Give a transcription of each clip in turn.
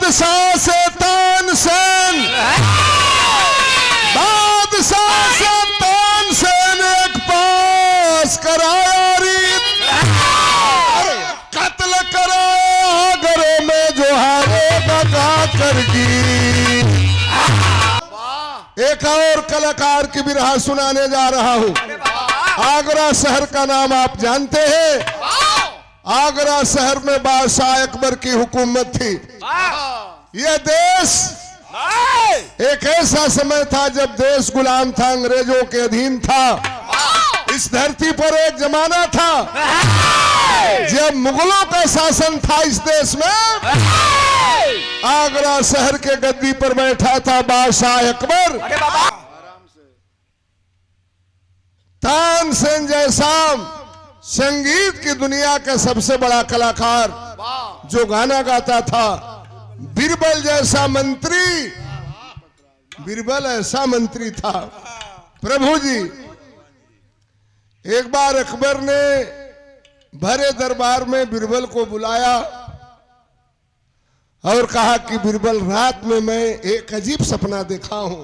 बादशाह से तानसेन, बादशाह से तानसेन एक पास कराया रीत, कत्ल कराया घरों में जो हारेगा गाकर गीत। एक और कलाकार की बिरहा सुनाने जा रहा हूं। आगरा शहर का नाम आप जानते हैं। आगरा शहर में बादशाह अकबर की हुकूमत थी। यह देश एक ऐसा समय था जब देश गुलाम था, अंग्रेजों के अधीन था। इस धरती पर एक जमाना था जब मुगलों का शासन था इस देश में। आगरा शहर के गद्दी पर बैठा था बादशाह अकबर। तानसेन जैसा संगीत की दुनिया का सबसे बड़ा कलाकार जो गाना गाता था, बीरबल जैसा मंत्री, बीरबल ऐसा मंत्री था। प्रभु जी, एक बार अकबर ने भरे दरबार में बीरबल को बुलाया और कहा कि बीरबल, रात में मैं एक अजीब सपना देखा हूं।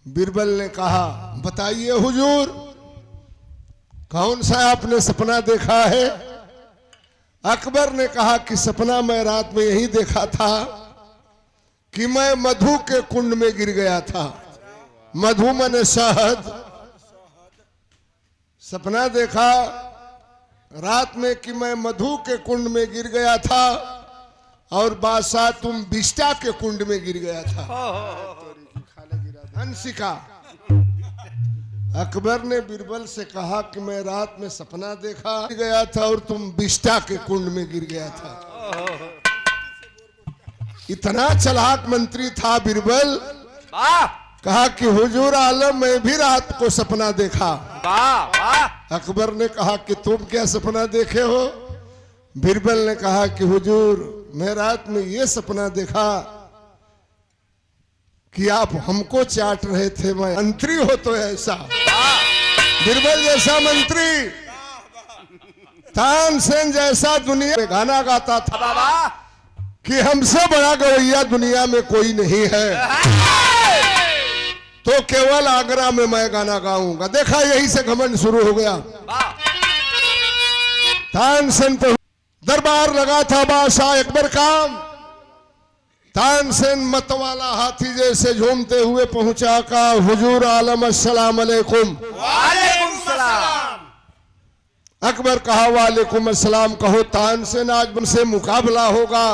बीरबल ने कहा, बताइए हुजूर, कौन सा आपने सपना देखा है? अकबर ने कहा कि सपना मैं रात में यही देखा था कि मैं मधु के कुंड में गिर गया था। मधु माने शहद। सपना देखा रात में कि मैं मधु के कुंड में गिर गया था और बादशाह तुम बिष्टा के कुंड में गिर गया था। हंसिका। अकबर ने बीरबल से कहा कि मैं रात में सपना देखा गया था और तुम बिष्टा के कुंड में गिर गया था। इतना चालाक मंत्री था बीरबल। कहा कि हुजूर आलम, मैं भी रात को सपना देखा। अकबर ने कहा कि तुम क्या सपना देखे हो? बीरबल ने कहा कि हुजूर, मैं रात में ये सपना देखा कि आप हमको चाट रहे थे। मैं मंत्री हो तो ऐसा, बीरबल जैसा मंत्री, तानसेन जैसा दुनिया में गाना गाता था कि हमसे बड़ा गवैया दुनिया में कोई नहीं है, तो केवल आगरा में मैं गाना गाऊंगा। देखा, यही से घमंड शुरू हो गया। तानसेन पे दरबार लगा था बादशाह अकबर का। तानसेन मतवाला हाथी जैसे झूमते हुए पहुंचा। का हुजूर आलम अस्सलाम अलैकुम। वालेकुम सलाम। अकबर कहा वालेकुम अस्सलाम। कहो तानसेन, आज मुझसे मुकाबला होगा,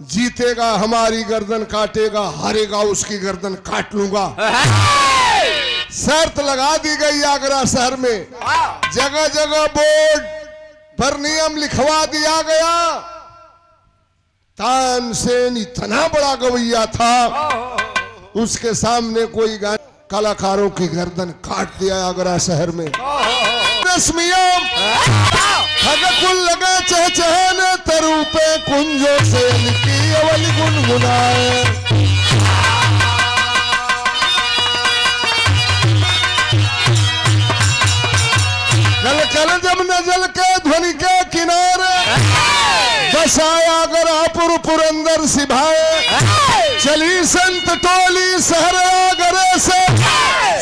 जीतेगा हमारी गर्दन काटेगा, हारेगा उसकी गर्दन काट लूंगा। शर्त लगा दी गई आगरा शहर में। जगह जगह बोर्ड पर नियम लिखवा दिया गया। तानसेन इतना बड़ा गवैया था, उसके सामने कोई कलाकारों की गर्दन काट दिया आगरा शहर में। कुल लगा चहचहाने, तरु पे कुंजों से लिखी अवल गुनगुनाए। कल कल जब नजल के ध्वनि के किनारे बसाया आगरापुर पुरंदर सिभाए। चली संत टोली शहर आगरे से,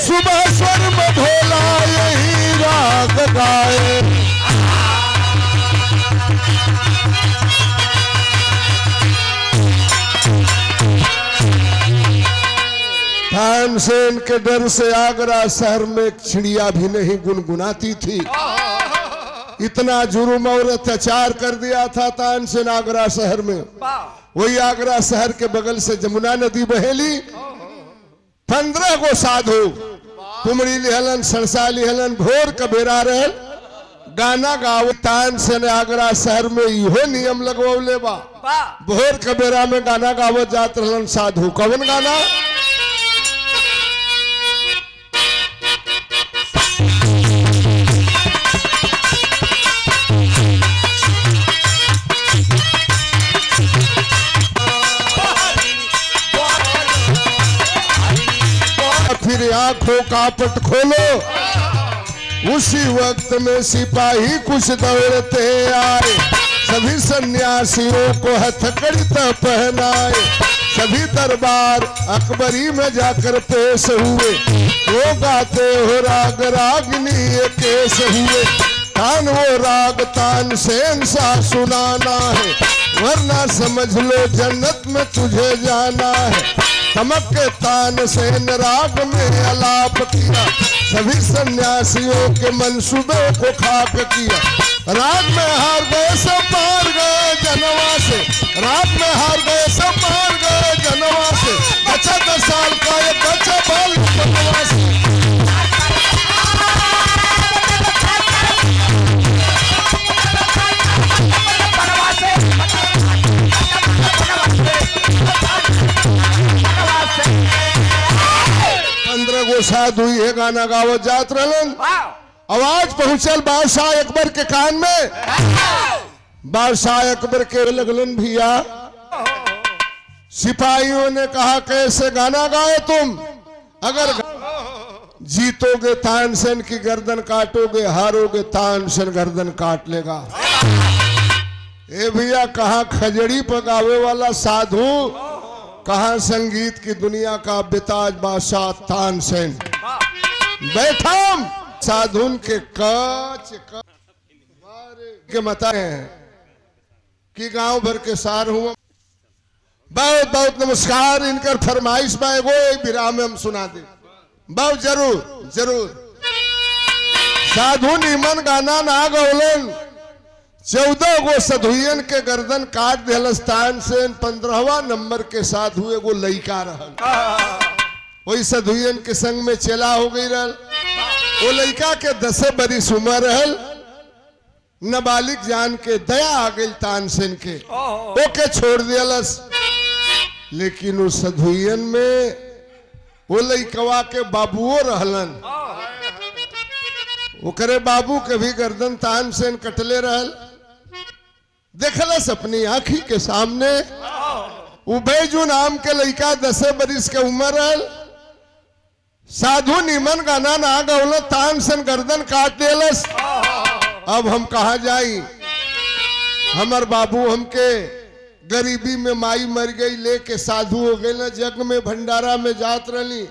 सुबह स्वर में भोला यही राग गाए। तानसेन के डर से आगरा शहर में एक चिड़िया भी नहीं गुनगुनाती थी। इतना जुर्म और अत्याचार कर दिया था तानसेन आगरा शहर में। वही आगरा शहर के बगल से जमुना नदी बहेली। 15 को साधु कुमरी लिहलन, सरसा लिहलन, भोर कबेरा रहल, गाना गाओ। तानसेन आगरा शहर में इहो नियम लगवले बा। भोर कबेरा में गाना गावत जात रहलन साधु। कौन गाना? फिर आंखों का पट खोलो, उसी वक्त में सिपाही कुछ दौड़ते आए। सभी सन्यासियों को हथकड़ी पहनाए, सभी दरबार अकबरी में जाकर पेश हुए। वो गाते हो राग रागिनी ये केस हुए, तान वो राग तानसेन सा सुनाना है, वरना समझ लो जन्नत में तुझे जाना है। तमक के तानसेन राग में अलाप किया, सभी सन्यासियों के मंसूबे को खाक किया। रात में हार गए सब मार गए जनवा से, रात में हार गए सब मार गए जनवा से। बच्चा 10 साल का ये बच्चा बाल बनवा से। साधु ये गाना गावत जात रहलन, आवाज पहुंचल बादशाह अकबर के कान में। बादशाह अकबर के लगलन भैया, सिपाहियों ने कहा कैसे गाना गाए तुम, अगर जीतोगे तानसेन की गर्दन काटोगे, हारोगे तानसेन गर्दन काट लेगा। ए भैया, कहाँ खजड़ी पकावे वाला साधु, कहाँ संगीत की दुनिया का बेताज बादशाह तानसेन। बैठा साधुन के कच के मता हैं कि गांव भर के सार हुआ। बहुत बहुत नमस्कार। इनकर फरमाइश बाएगो विराम में हम सुना दे। बहुत जरूर जरूर। साधु निमन गाना ना गौलन, 14 गो सधुयन के गर्दन काट दिलस तानसेन। 15वां नंबर के साधु एगो लइका रहल, वही सधुयन के संग में चला हो गई रहल। वो लइका के 10 बरिस उम्र रहल, नाबालिग जान के दया आ गई तानसेन के, ओके छोड़ दिलस। लेकिन उस सधुयन में वो लइकवा के बाबुओ रहलन, ओकरे बाबू के भी गर्दन तानसेन कटले रहल। देखलस अपनी आंखी के सामने उबैजू नाम के लइका 10 बरिस के उम्र रहल। साधु निमन गाना ना गौल, तानसेन गर्दन काट देलस। अब हम कहा जाई, हमर बाबू हमके गरीबी में माई मर गई, लेके साधु हो गए ना, जग में भंडारा में जात रहली,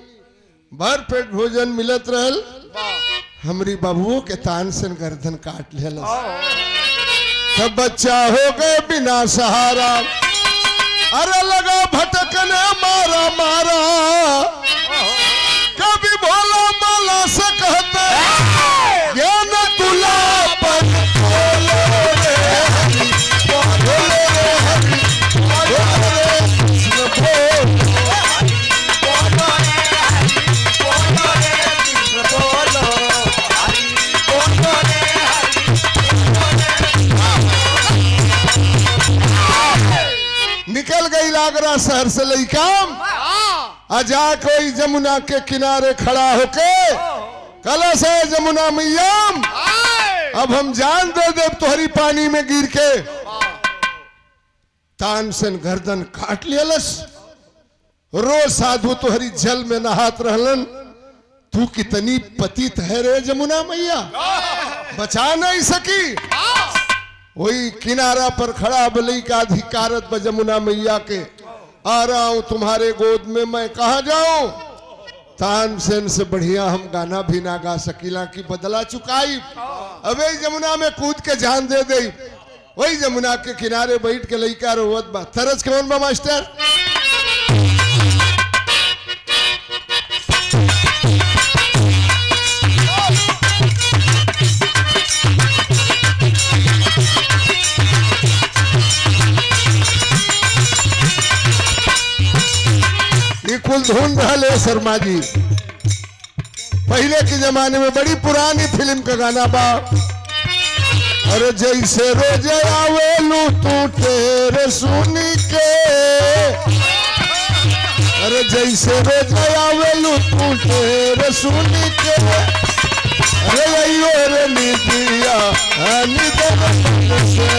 भर पेट भोजन मिलत रहल। हमरी बाबुओं के तानसेन गर्दन काट लेलस। तब बच्चा हो गए बिना सहारा, अरे लगा भटकने मारा मारा। कभी भोला माला से कहते ज्ञान तुला पर बोलो रे हरि, बोलो रे हरि, बोलो रे कृष्ण, बोलो हरि, बोलो रे हरि, बोलो रे कृष्ण, बोलो हरि, बोलो रे हरि। निकल गई आगरा शहर से लइकाम, आजा कोई जमुना के किनारे खड़ा होके कलश है जमुना मैयाम, अब हम जान दे दे तोहरी पानी में गिर के। तानसेन गर्दन काट लियलस। रोज साधु तोहरी जल में नहात रहलन, तू कितनी पतित है रे जमुना मैया, बचा नहीं सकी। वही किनारा पर खड़ा बलई का अधिकारत ब जमुना मैया के, आ रहा हूं तुम्हारे गोद में, मैं कहा जाऊं। तानसेन से बढ़िया हम गाना भी ना गा सकीला कि बदला चुकाई। अबे जमुना में कूद के जान दे दे। वही जमुना के किनारे बैठ के लइका रोवत बा। तरस कौन बा मास्टर? कुल धुन रहे शर्मा जी, पहले के जमाने में बड़ी पुरानी फिल्म का गाना बा। अरे जैसे रोज आवेलू तू तेरे सुनी के, अरे जैसे रोज आवेलू तू तेरे सुनी के। अरे अयो रे निदिया निदन से,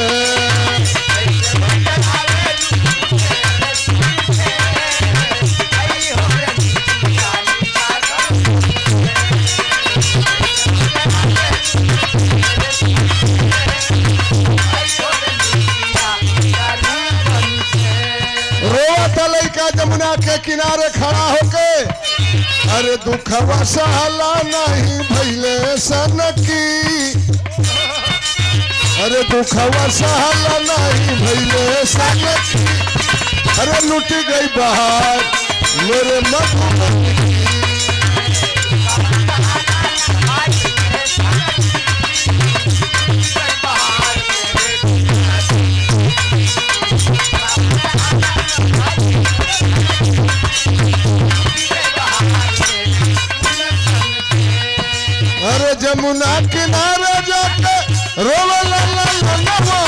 था लड़का जमुना के किनारे खड़ा होके, अरे दुखवा सहला नहीं भैले सनकी, अरे दुखवा सहला नहीं भैले सनकी, अरे लुट गई बहार मेरे मधुबनी की। अरे जमुना किनारे जाके रोवे ला ला ला नवा,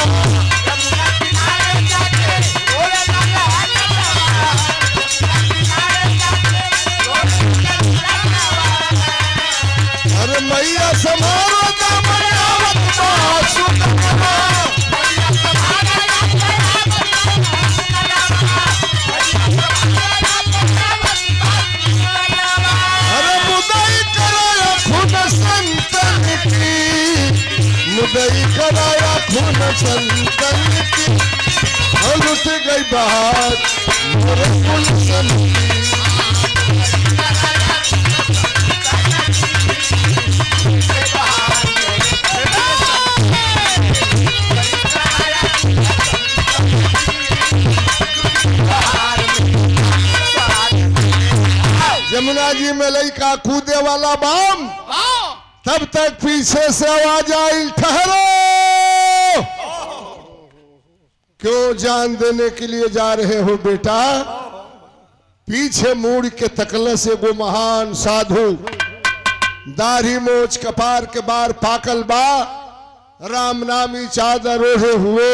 अरे मैया समारो दामयावत सुतवा, अरे मुदई कराया खून संतन की, मुदई कराया खून संतन की, और लुट गई बहार मेरे गुलशन की। यमुना जी में लड़का कूदे वाला बाम, तब तक पीछे से आवाज आई, ठहरो, क्यों जान देने के लिए जा रहे हो बेटा? पीछे मुड़ के तकले से वो महान साधु, दाढ़ी मोछ कपार के बार पाकल बा, राम नामी चादर ओढ़े हुए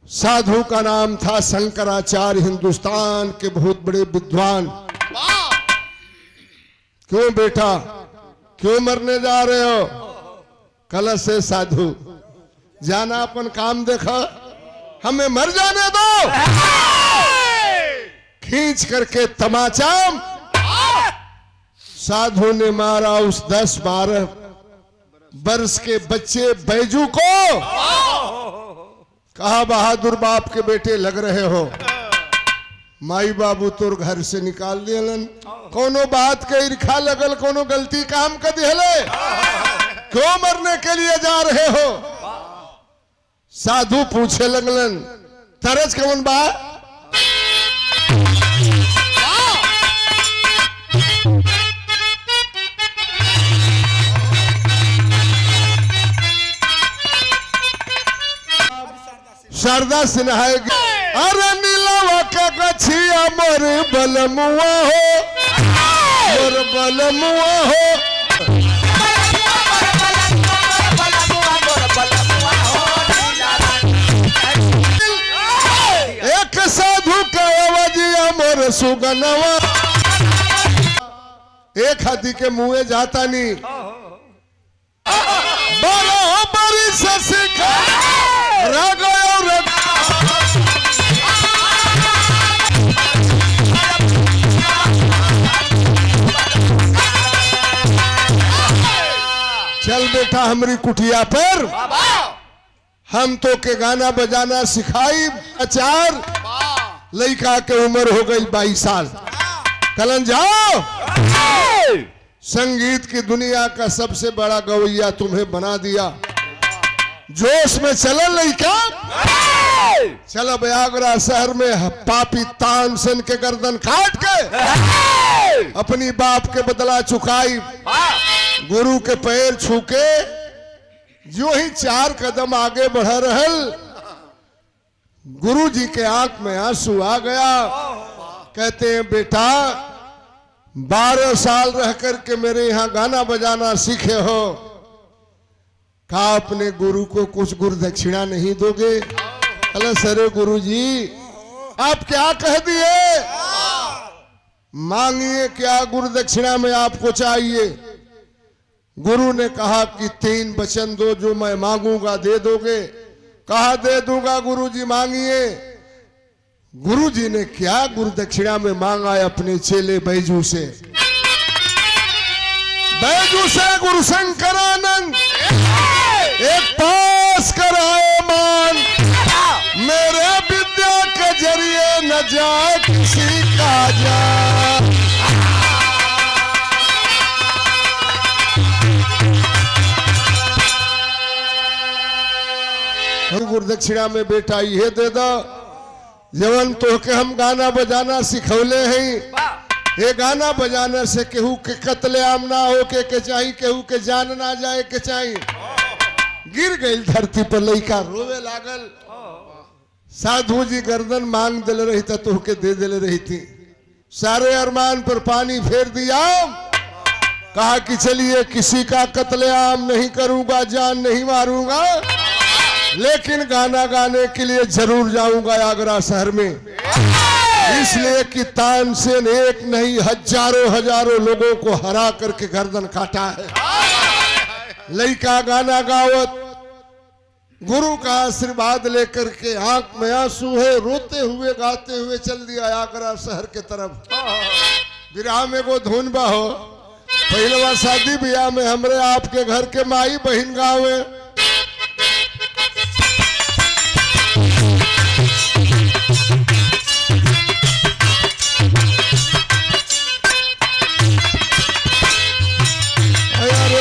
साधु का नाम था शंकराचार्य, हिंदुस्तान के बहुत बड़े विद्वान। क्यों बेटा, क्यों मरने जा रहे हो? कलश से साधु, जाना अपन काम देखा, हमें मर जाने दो। खींच करके तमाचा साधु ने मारा उस 10-12 वर्ष के बच्चे बैजू को। कहा, बहादुर बाप के बेटे लग रहे हो, माई बाबू तोर घर से निकाल दिलन, कोनो बात के ईर्खा लगल, कोनो गलती काम कर दिले, क्यों मरने के लिए जा रहे हो? साधु पूछे लगलन, तरज कौन बा? शारदा सिन्हा, अरे नीलवा का गछिया मोर बलमुआ हो, मोर बलमुआ हो, एक साधु का अवजिया मोर सुगनवा, एक हाथी के मुँहे जाता नहीं, बराबरी से सीखा राग और चल बेटा हमारी कुटिया पर, हम तो के गाना बजाना सिखाई। अचार लड़का के उम्र हो गई 22 साल, कलन जाओ, संगीत की दुनिया का सबसे बड़ा गवैया तुम्हें बना दिया। जोश में चलन लड़का, चलो बयागरा शहर में पापी तानसेन के गर्दन काट के अपनी बाप के बदला चुकाई। गुरु के पैर छूके जो ही 4 कदम आगे बढ़ रहल, गुरु जी के आंख में आंसू आ गया। कहते हैं, बेटा 12 साल रह करके मेरे यहाँ गाना बजाना सीखे हो, कहा अपने गुरु को कुछ गुरु दक्षिणा नहीं दोगे? अरे सरे गुरु जी आप क्या कह दिए, मांगिए क्या गुरु दक्षिणा में आपको चाहिए? गुरु ने कहा कि 3 वचन दो, जो मैं मांगूंगा दे दोगे? कहा दे दूंगा गुरुजी, मांगिए। गुरुजी ने क्या गुरु दक्षिणा में मांगा है अपने चेले बैजू से। बैजू से गुरु शंकरानंद एक पास कराए मान, मेरे विद्या के जरिए न जाए किसी का जान। गुरुदक्षिणा में बेटा ये दे दो जवन तो के हम गाना बजाना सिखौले हैं। ये गाना बजाने से केहू के कत्लेआम ना हो के चाहिए, केहू के जान ना जाए के चाहिए। गिर गई धरती पर लइका रोवे लागल। साधु जी गर्दन मांग दिल रही था तो के दे दिल रही थी। सारे अरमान पर पानी फेर दिया। कहा कि चलिए किसी का कत्लेआम नहीं करूंगा, जान नहीं मारूंगा, लेकिन गाना गाने के लिए जरूर जाऊंगा आगरा शहर में। इसलिए कि तानसेन एक नहीं हजारों हजारों लोगों को हरा करके गर्दन काटा है। लइका गाना गावत गुरु का आशीर्वाद लेकर के आंख में आंसू है, रोते हुए गाते हुए चल दिया आगरा शहर के तरफ। विराह में वो धुन बहो पहलवा शादी ब्याह में हमरे आपके घर के माई बहन गावे।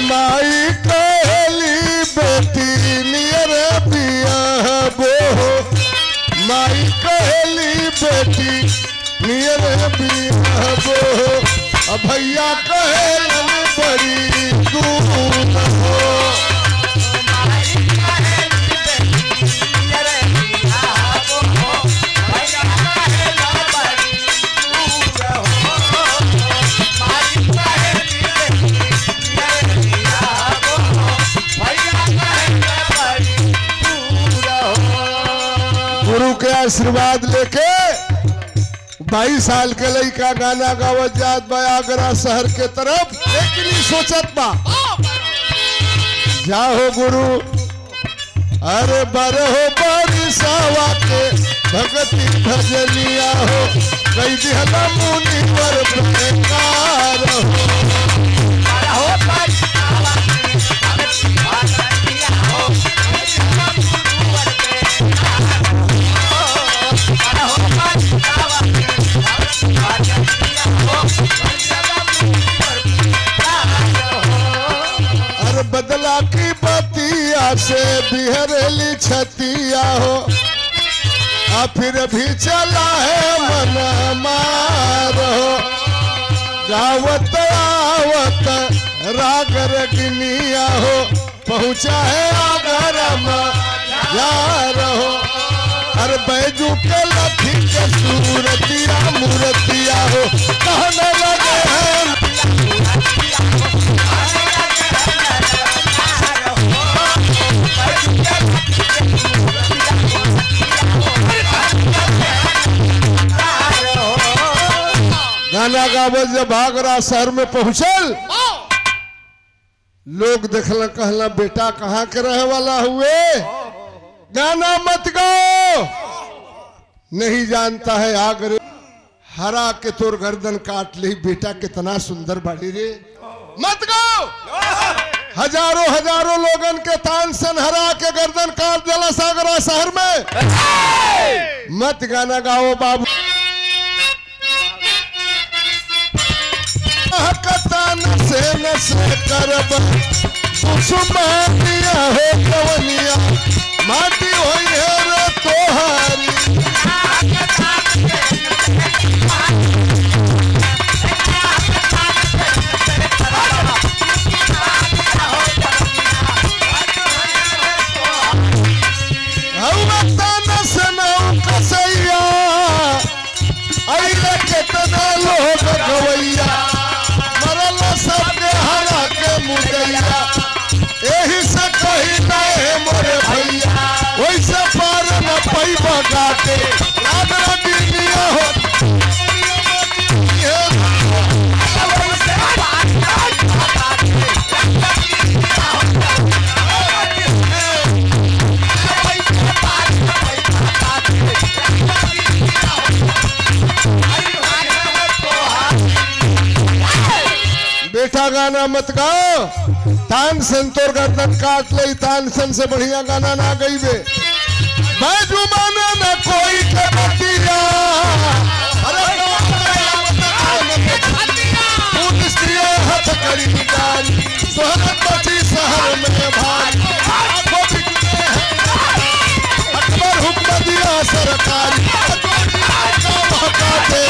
माई कहली बेटी नियर बिया बो, माई कहली बेटी नियर बिया बो, भैया कहलन बड़ी दूर हो। गुरु के आशीर्वाद लेके 22 साल के लइका गाना गावत जात बा आगरा शहर के तरफ। लेकिन ही सोचत बा जाहो गुरु अरे बरहो बरिसावा के भगती भजनिया हो, कई दिहला मुनिवर बेकार अरे बदला की बतिया से बिहरेली छतिया हो, फिर भी चला है मन मार हो। गावत आवत रागर गिनिया हो, पहुंचा है आगरा यार हो। अरे बैजू के लथी के सूरतिया मूर्तिया हो, कहने लगे हैं गाना गावत जब आगरा शहर में पहुंचल। लोग देखला कहला बेटा कहाँ के रहे वाला हुए, गाना मत गाओ। नहीं जानता है आगरे हरा के तोर गर्दन काट ली, बेटा कितना सुंदर बाड़ी रे, मत गाओ। हजारों हजारों लोगन के तानसेन हरा के गर्दन काट दिला आगरा शहर में। मत गाना गाओ बाबू। से करब कुसुमानिया हो कवनिया, माटी होई है रे तोहारी। कसैया अइले केतना लोग गवैया, सबके हरा के मुदैया। यही से कही नहीं मोरे भैया, वैसे पार न पैबा गाते आगरा दुनिया हो। बेटा गाना मत गाओ, तानसेन तोर गर्दन काट ले। तानसेन से बढ़िया गाना ना गई बे। बैजू माने न कोई के बतिया, महकारी जोड़ी का महकाते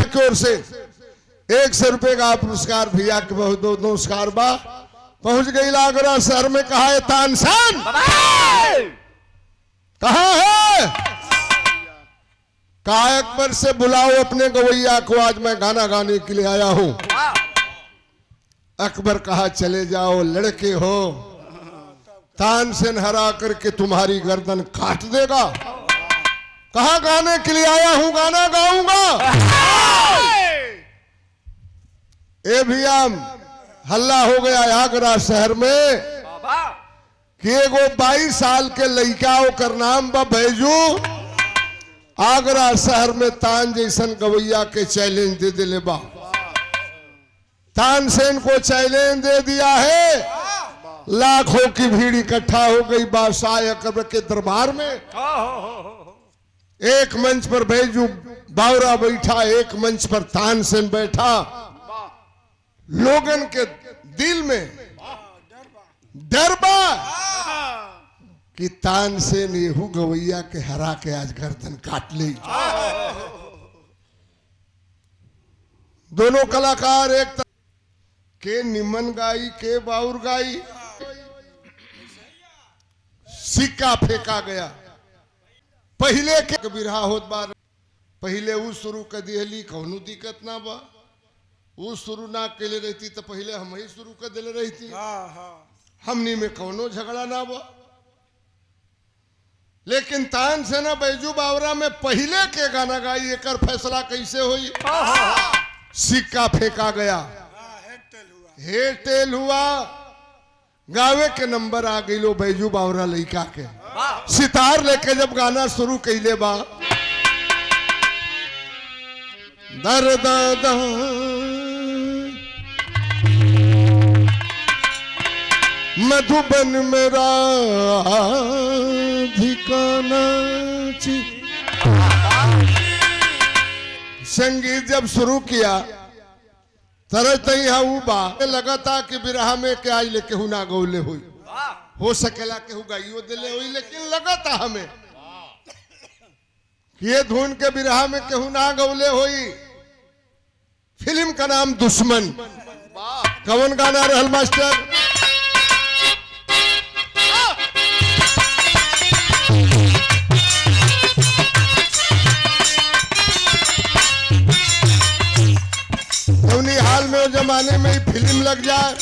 की ओर से 100 रुपए का पुरस्कार भैया के बहुत बहुत नमस्कार बा। पहुंच गई आगरा शहर में। कहा है तानसेन? कहा है? कहा अकबर से बुलाओ अपने गवैया को, आज मैं गाना गाने के लिए आया हूं। अकबर कहा चले जाओ, लड़के हो, तानसेन हरा करके तुम्हारी गर्दन काट देगा। कहा गाने के लिए आया हूं, गाना गाऊंगा। ए भैया हल्ला हो गया आगरा शहर में कि एगो 22 साल के लड़का ओकर नाम बा बैजू, आगरा शहर में तान जैसन गवैया के चैलेंज दे दिले बा। तानसेन को चैलेंज दे दिया है। लाखों की भीड़ इकट्ठा हो गई बादशाह अकबर के दरबार में। एक मंच पर बैजू बावरा बैठा, एक मंच पर तानसेन बैठा। लोगन के दिल में डर बा कि तानसेन येहू गवैया के हरा के आज गर्दन काट ले। दोनों कलाकार एक के निमन गाई के बाउर गाई। सिक्का फेंका गया। पहले के बिरहा होत बार, पहले वो शुरू कर दिहली, कौनो दिक्कत ना बा। वो शुरू ना केले रहती तो पहले हम ही शुरू कर दिले रहती। हमनी में कौनो झगड़ा ना बा। लेकिन तानसेन बैजू बावरा में पहले के गाना गाई, एकर फैसला कैसे हुई? सिक्का फेंका गया, हेटेल हुआ, गावे के नंबर आ गई लो बैजू बावरा लइका के। सितार लेके जब गाना शुरू कैले बा, दर दादा मधुबन मेरा ठिकाना। संगीत जब शुरू किया तरह तही बा लगा था कि बिरहा में के आई लेके हूं ना गौले हुई, हो सकेला के हूँ गाइयो दिले हुई, लेकिन लगा था हमें कि ये धुन के बिरहा में केहू ना गौले हुई। फिल्म का नाम दुश्मन। कौन गाना रहल मास्टर? हाल में जमाने में ही फिल्म लग जाए,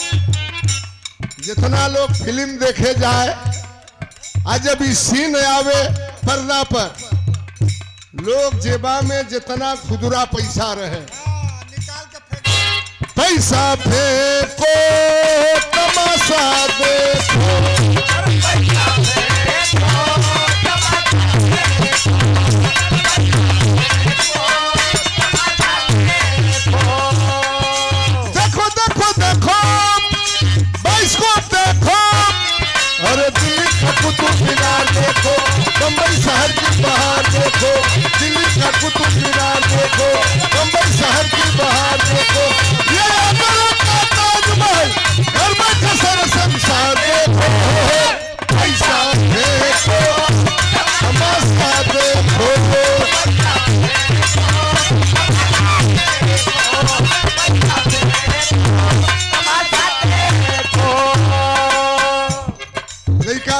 जितना लोग फिल्म देखे जाए, आज जब इस सीन आवे पर्दा पर, लोग जेबा में जितना खुदरा पैसा रहे पैसा फेंको, तमाशा देखो। कुतुब मीनार देखो, बम्बई शहर की बहार देखो, दिल्ली का कुतुब मीनार देखो, बम्बई शहर की बहार देखो, ये आगरा का ताजमहल, घर बैठे सारा संसार देखो। पैसा देखो, तमाशा देखो।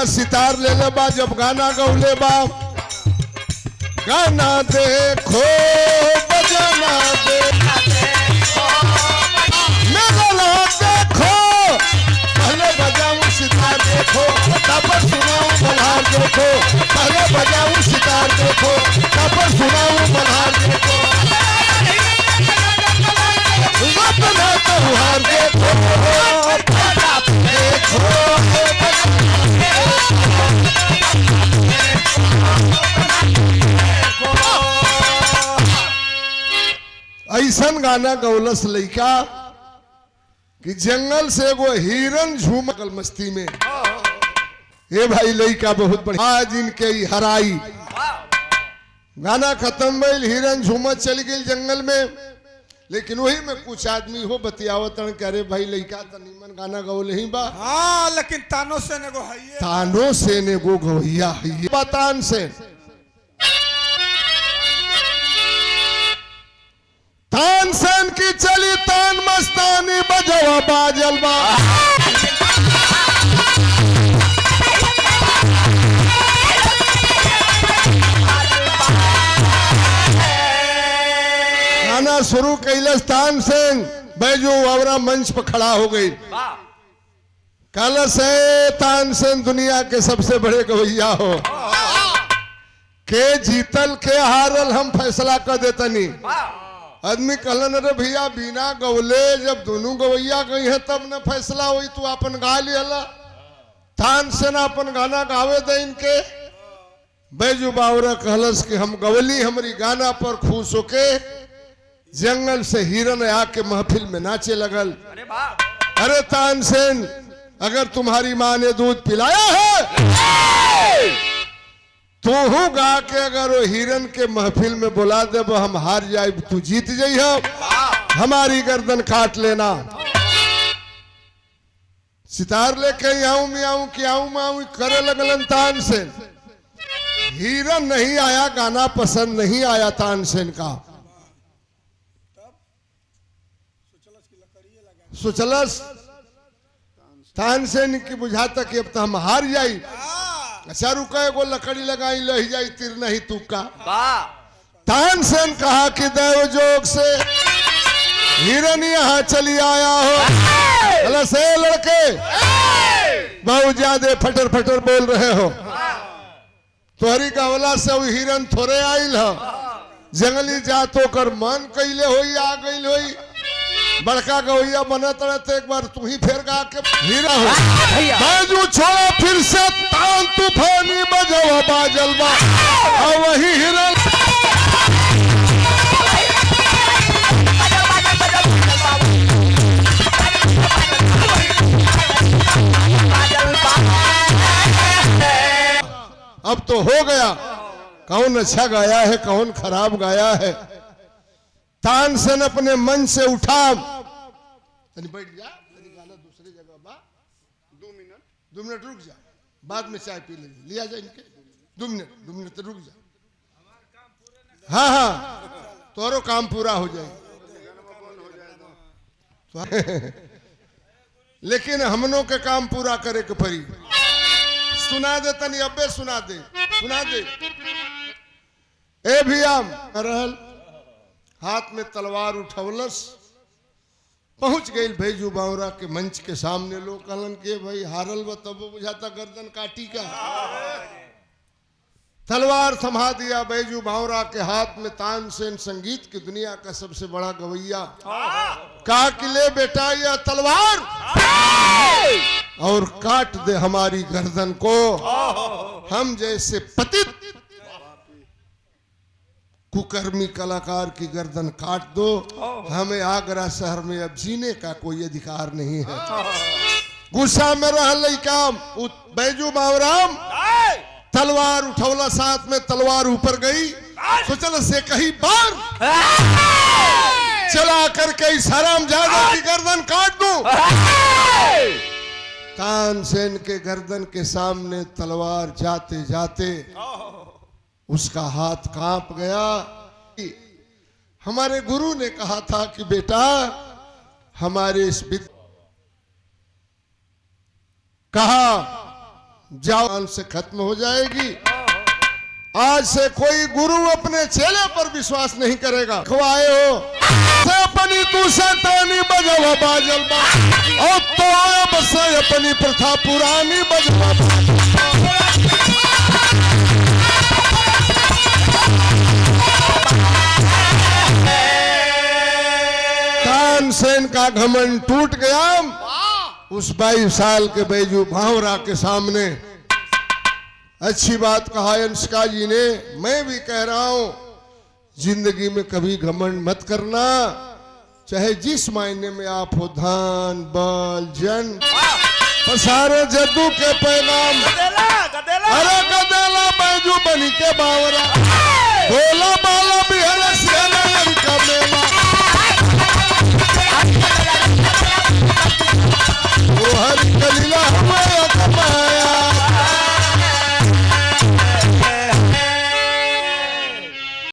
सितार ले ले बा, जब गाना गौले बा, गाना देखो बजाना देखो, मेला देखो, पहले बजाऊं सितार देखो, तब सुनाऊं बल्हार देखो, पहले बजाऊं सितार देखो, तब सुनाऊं बल्हार देखो, अपना त्योहार देखो, देखो। ऐसन गाना गौलस लइका कि जंगल से एगो हिरन झूमकल मस्ती में। ये भाई लड़का बहुत बढ़िया आज इनके ही हराई गाना खत्म भइल हिरन झूमत चल गई जंगल में। लेकिन वही में कुछ आदमी हो बतियावत कि अरे भाई लड़का तो नीमन गाना गौले ही बा। हाँ लेकिन तानो से ने गो है तानो से ने गो गवैया है बतान से तानसेन की चली तान मस्तानी बजवा बाजल बा। गाना शुरू कैलस तानसेन बैजू वावरा मंच पर खड़ा हो गई। कलश है तानसेन दुनिया के सबसे बड़े गवैया हो के जीतल के हारल हम फैसला कर देतनी। आदमी कहलन अरे भैया बिना गवले जब दोनों गवैया गई है तब न फैसला हुई तू अपन गा लिया। तानसेन अपन गाना गावे दे इनके बैजू बावरा कहलस कि हम गवली हमारी गाना पर खुश होके जंगल से हिरन आके महफिल में नाचे लगल। अरे तानसेन अगर तुम्हारी माँ ने दूध पिलाया है तो हूँ गा के अगर वो हिरन के महफिल में बुला दे वो हम हार जाए तू जीत जाई हो हमारी गर्दन काट लेना। सितार लेके आऊं मैं आऊं कि आऊं मैं आऊं करे लगलन तानसेन। हिरन नहीं आया गाना पसंद नहीं आया तानसेन का। सोचलस तानसेन की बुझाता कि अब तो हम हार जाई। अच्छा रुका एगो लकड़ी लगाई लही जाई तिर नहीं तुक्का। तानसेन कहा कि देव जोग से हिरन यहाँ चली आया हो। अला से लड़के बहुत ज्यादा फटर फटर बोल रहे हो। तोहरी गवला से वो हिरन थोड़े आइल हो जंगली जातो कर मन कैले होई आ गई होई बड़का गवैया बनत रहते एक बार तू ही फेर गा के हीरा हो। बाजू छोड़ा फिर से तान तूफानी बजवा बाजल बा और वही हिरन अब तो हो गया कौन अच्छा गाया है कौन खराब गाया है। तानसेन अपने मन से उठा बैठ जा गाना दूसरी जगह बा 2 मिनट रुक जा बाद में चाय पी लेंगे लिया जा इनके 2 मिनट रुक जा। हाँ हाँ तोरो काम पूरा हो जाए लेकिन हमनों के काम पूरा करे के पड़ी। सुना दे तनी अबे सुना दे ए भैया रहल हाथ में तलवार उठौलस पहुंच गई भैजू बावरा के मंच के सामने। लोग कहलन के भाई हारल व तब बुझाता गर्दन काटी का। तलवार थमा दिया बैजू बावरा के हाथ में। तानसेन संगीत की दुनिया का सबसे बड़ा गवैया कहा कि ले बेटा यह तलवार और काट दे हमारी गर्दन को। हम जैसे पतित कुकर्मी कलाकार की गर्दन काट दो। हमें आगरा शहर में अब जीने का कोई अधिकार नहीं है। गुस्सा में रह लइका बैजू बावराम तलवार उठौला साथ में तलवार ऊपर गई। सोचल से कहीं बार चला करके इस हरामजादा की गर्दन काट दूं। तानसेन के गर्दन के सामने तलवार जाते जाते उसका हाथ कांप गया। हमारे गुरु ने कहा था कि बेटा हमारे इस कहा जान से खत्म हो जाएगी। आज से कोई गुरु अपने चेले पर विश्वास नहीं करेगा। खुआए हो से अपनी तू शैतानी बजवा बाजल बा और तो अब से अपनी प्रथा पुरानी बजवा तानसेन का घमंड टूट गया। उस 22 साल के बैजू भावरा के सामने अच्छी बात कहा अंशिका जी ने। मैं भी कह रहा हूं जिंदगी में कभी घमंड मत करना, चाहे जिस मायने में आप हो, धन बल जन पसारे जद्दू के पैगाम, गदेला गदेला अरे गदेला बैजू बनी के बावरा, भोला बाला भी